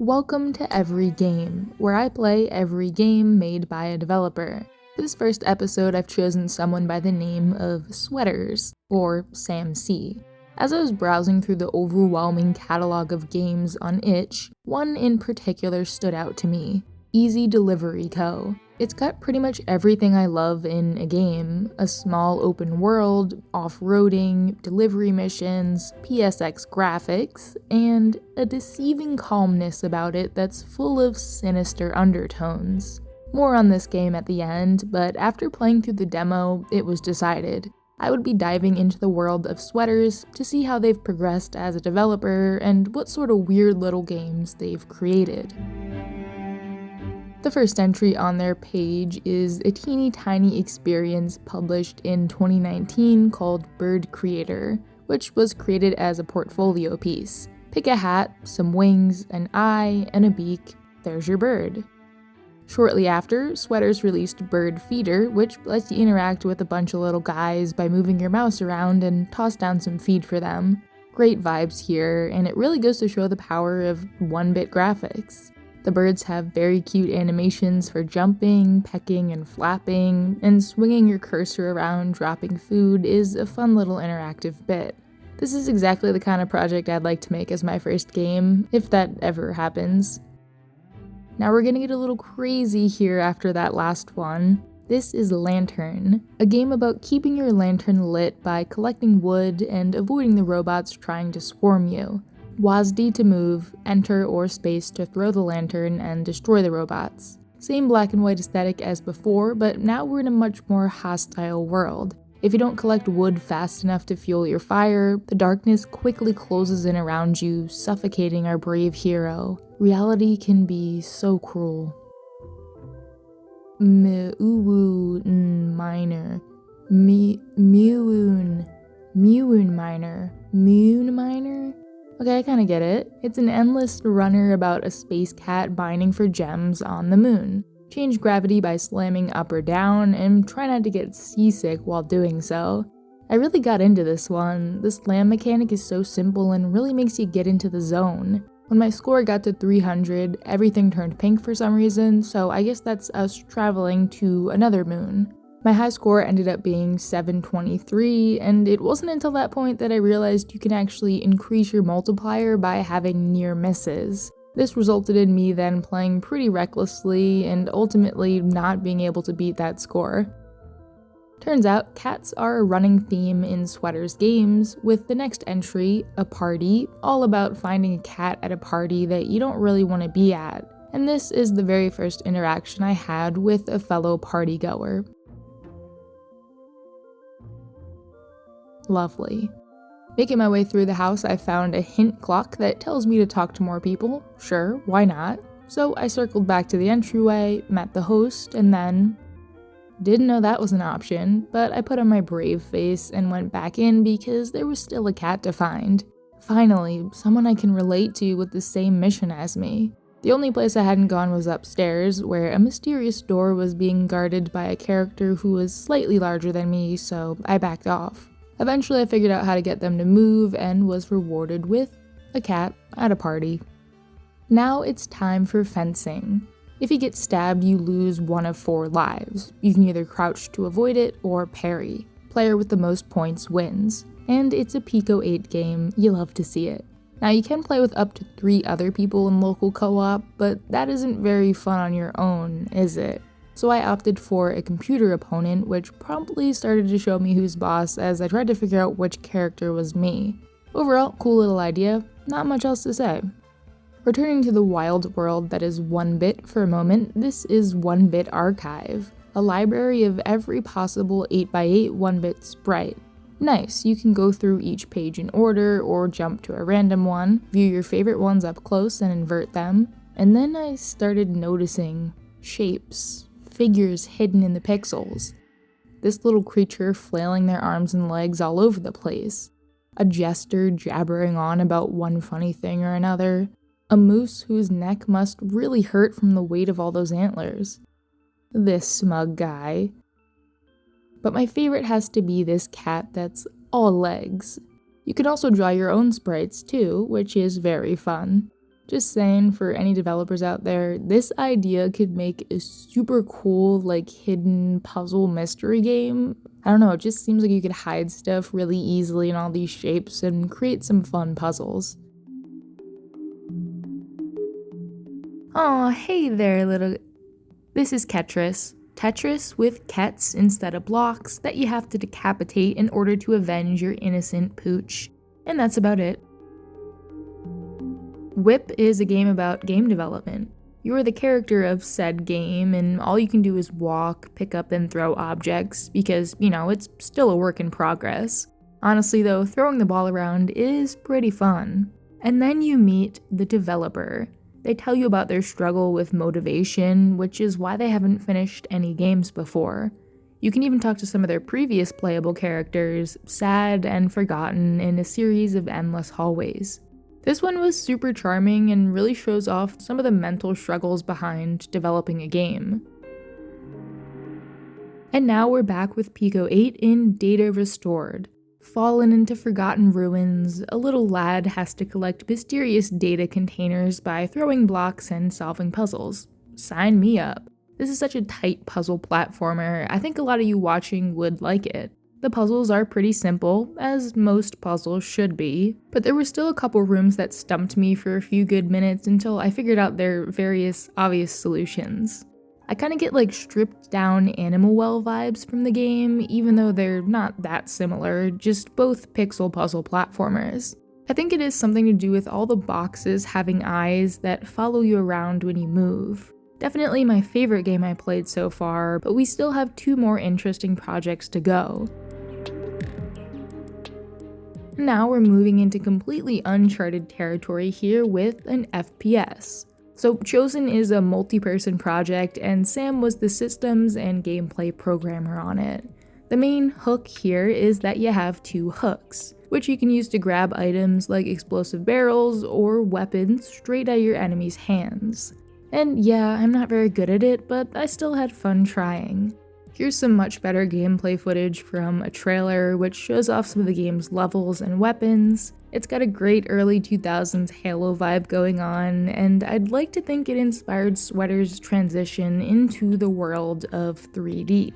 Welcome to Every Game, where I play every game made by a developer. For this first episode, I've chosen someone by the name of Sweaters, or Sam C. As I was browsing through the overwhelming catalog of games on itch, one in particular stood out to me, Easy Delivery Co. It's got pretty much everything I love in a game: a small open world, off-roading, delivery missions, PSX graphics, and a deceiving calmness about it that's full of sinister undertones. More on this game at the end, but after playing through the demo, it was decided. I would be diving into the world of Sweaters to see how they've progressed as a developer and what sort of weird little games they've created. The first entry on their page is a teeny tiny experience published in 2019 called Bird Creator, which was created as a portfolio piece. Pick a hat, some wings, an eye, and a beak. There's your bird. Shortly after, Sweaters released Bird Feeder, which lets you interact with a bunch of little guys by moving your mouse around and toss down some feed for them. Great vibes here, and it really goes to show the power of 1-bit graphics. The birds have very cute animations for jumping, pecking, and flapping, and swinging your cursor around dropping food is a fun little interactive bit. This is exactly the kind of project I'd like to make as my first game, if that ever happens. Now we're gonna get a little crazy here after that last one. This is Lantern, a game about keeping your lantern lit by collecting wood and avoiding the robots trying to swarm you. WASD to move, enter or space to throw the lantern and destroy the robots. Same black and white aesthetic as before, but now we're in a much more hostile world. If you don't collect wood fast enough to fuel your fire, the darkness quickly closes in around you, suffocating our brave hero. Reality can be so cruel. Muwun Miner. Muwun Miner? Okay, I kinda get it. It's an endless runner about a space cat mining for gems on the moon. Change gravity by slamming up or down, and try not to get seasick while doing so. I really got into this one. The slam mechanic is so simple and really makes you get into the zone. When my score got to 300, everything turned pink for some reason, so I guess that's us traveling to another moon. My high score ended up being 723, and it wasn't until that point that I realized you can actually increase your multiplier by having near misses. This resulted in me then playing pretty recklessly and ultimately not being able to beat that score. Turns out, cats are a running theme in Sweaters games, with the next entry, A Party, all about finding a cat at a party that you don't really want to be at. And this is the very first interaction I had with a fellow partygoer. Lovely. Making my way through the house, I found a hint clock that tells me to talk to more people. Sure, why not? So I circled back to the entryway, met the host, and then... Didn't know that was an option, but I put on my brave face and went back in because there was still a cat to find. Finally, someone I can relate to with the same mission as me. The only place I hadn't gone was upstairs, where a mysterious door was being guarded by a character who was slightly larger than me, so I backed off. Eventually I figured out how to get them to move and was rewarded with a cat at a party. Now it's time for fencing. If you get stabbed, you lose 1 of 4 lives. You can either crouch to avoid it or parry. Player with the most points wins. And it's a Pico 8 game, you love to see it. Now you can play with up to 3 other people in local co-op, but that isn't very fun on your own, is it? So I opted for a computer opponent, which promptly started to show me who's boss as I tried to figure out which character was me. Overall, cool little idea, not much else to say. Returning to the wild world that is 1-bit for a moment, this is 1-Bit Archive, a library of every possible 8x8 1-bit sprite. Nice, you can go through each page in order or jump to a random one, view your favorite ones up close and invert them, and then I started noticing shapes. Figures hidden in the pixels. This little creature flailing their arms and legs all over the place. A jester jabbering on about one funny thing or another. A moose whose neck must really hurt from the weight of all those antlers. This smug guy. But my favorite has to be this cat that's all legs. You can also draw your own sprites too, which is very fun. Just saying, for any developers out there, this idea could make a super cool, like, hidden puzzle mystery game. I don't know, it just seems like you could hide stuff really easily in all these shapes and create some fun puzzles. Aw, hey there, little... This is Ketris. Tetris with kets instead of blocks that you have to decapitate in order to avenge your innocent pooch. And that's about it. w.i.p is a game about game development. You are the character of said game, and all you can do is walk, pick up, and throw objects, because, you know, it's still a work in progress. Honestly though, throwing the ball around is pretty fun. And then you meet the developer. They tell you about their struggle with motivation, which is why they haven't finished any games before. You can even talk to some of their previous playable characters, sad and forgotten, in a series of endless hallways. This one was super charming and really shows off some of the mental struggles behind developing a game. And now we're back with Pico 8 in Data Restored. Fallen into forgotten ruins, a little lad has to collect mysterious data containers by throwing blocks and solving puzzles. Sign me up. This is such a tight puzzle platformer, I think a lot of you watching would like it. The puzzles are pretty simple, as most puzzles should be, but there were still a couple rooms that stumped me for a few good minutes until I figured out their various obvious solutions. I kinda get like stripped down Animal Well vibes from the game, even though they're not that similar, just both pixel puzzle platformers. I think it is something to do with all the boxes having eyes that follow you around when you move. Definitely my favorite game I played so far, but we still have 2 more interesting projects to go. Now we're moving into completely uncharted territory here with an FPS. So Chosen is a multi-person project, and Sam was the systems and gameplay programmer on it. The main hook here is that you have 2 hooks, which you can use to grab items like explosive barrels or weapons straight out of your enemy's hands. And yeah, I'm not very good at it, but I still had fun trying. Here's some much better gameplay footage from a trailer which shows off some of the game's levels and weapons. It's got a great early 2000s Halo vibe going on, and I'd like to think it inspired Sweater's transition into the world of 3D.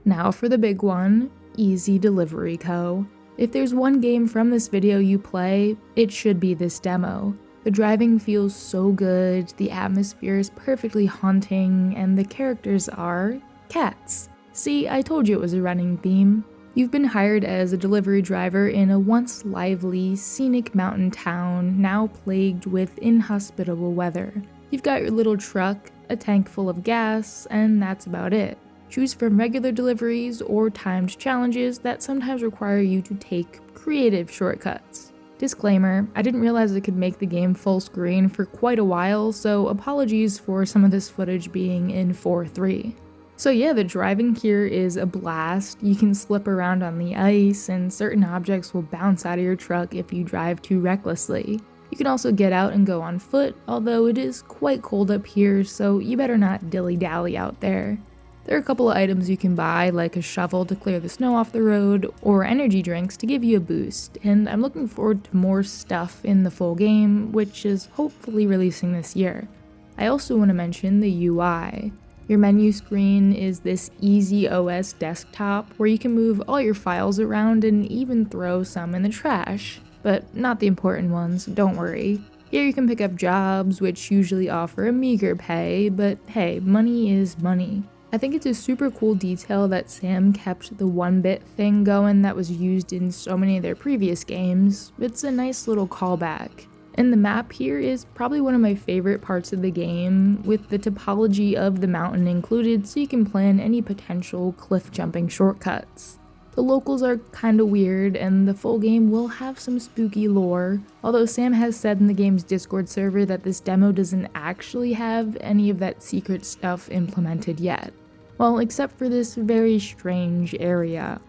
Now for the big one, Easy Delivery Co. If there's one game from this video you play, it should be this demo. The driving feels so good, the atmosphere is perfectly haunting, and the characters are cats. See, I told you it was a running theme. You've been hired as a delivery driver in a once lively, scenic mountain town, now plagued with inhospitable weather. You've got your little truck, a tank full of gas, and that's about it. Choose from regular deliveries or timed challenges that sometimes require you to take creative shortcuts. Disclaimer, I didn't realize I could make the game full screen for quite a while, so apologies for some of this footage being in 4:3. So yeah, the driving here is a blast. You can slip around on the ice, and certain objects will bounce out of your truck if you drive too recklessly. You can also get out and go on foot, although it is quite cold up here, so you better not dilly-dally out there. There are a couple of items you can buy, like a shovel to clear the snow off the road, or energy drinks to give you a boost, and I'm looking forward to more stuff in the full game, which is hopefully releasing this year. I also want to mention the UI. Your menu screen is this easy OS desktop where you can move all your files around and even throw some in the trash, but not the important ones, don't worry. Here you can pick up jobs, which usually offer a meager pay, but hey, money is money. I think it's a super cool detail that Sam kept the 1-bit thing going that was used in so many of their previous games. It's a nice little callback. And the map here is probably one of my favorite parts of the game, with the topology of the mountain included so you can plan any potential cliff jumping shortcuts. The locals are kinda weird, and the full game will have some spooky lore, although Sam has said in the game's Discord server that this demo doesn't actually have any of that secret stuff implemented yet. Well, except for this very strange area.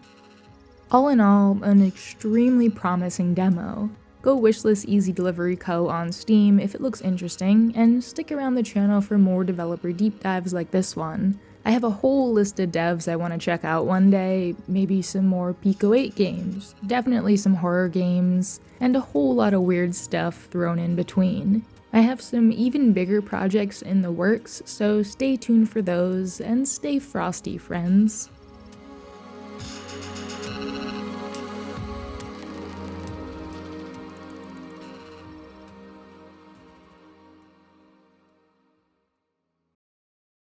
All in all, an extremely promising demo. Go wishlist Easy Delivery Co. on Steam if it looks interesting, and stick around the channel for more developer deep dives like this one. I have a whole list of devs I want to check out one day, maybe some more Pico 8 games, definitely some horror games, and a whole lot of weird stuff thrown in between. I have some even bigger projects in the works, so stay tuned for those, and stay frosty, friends.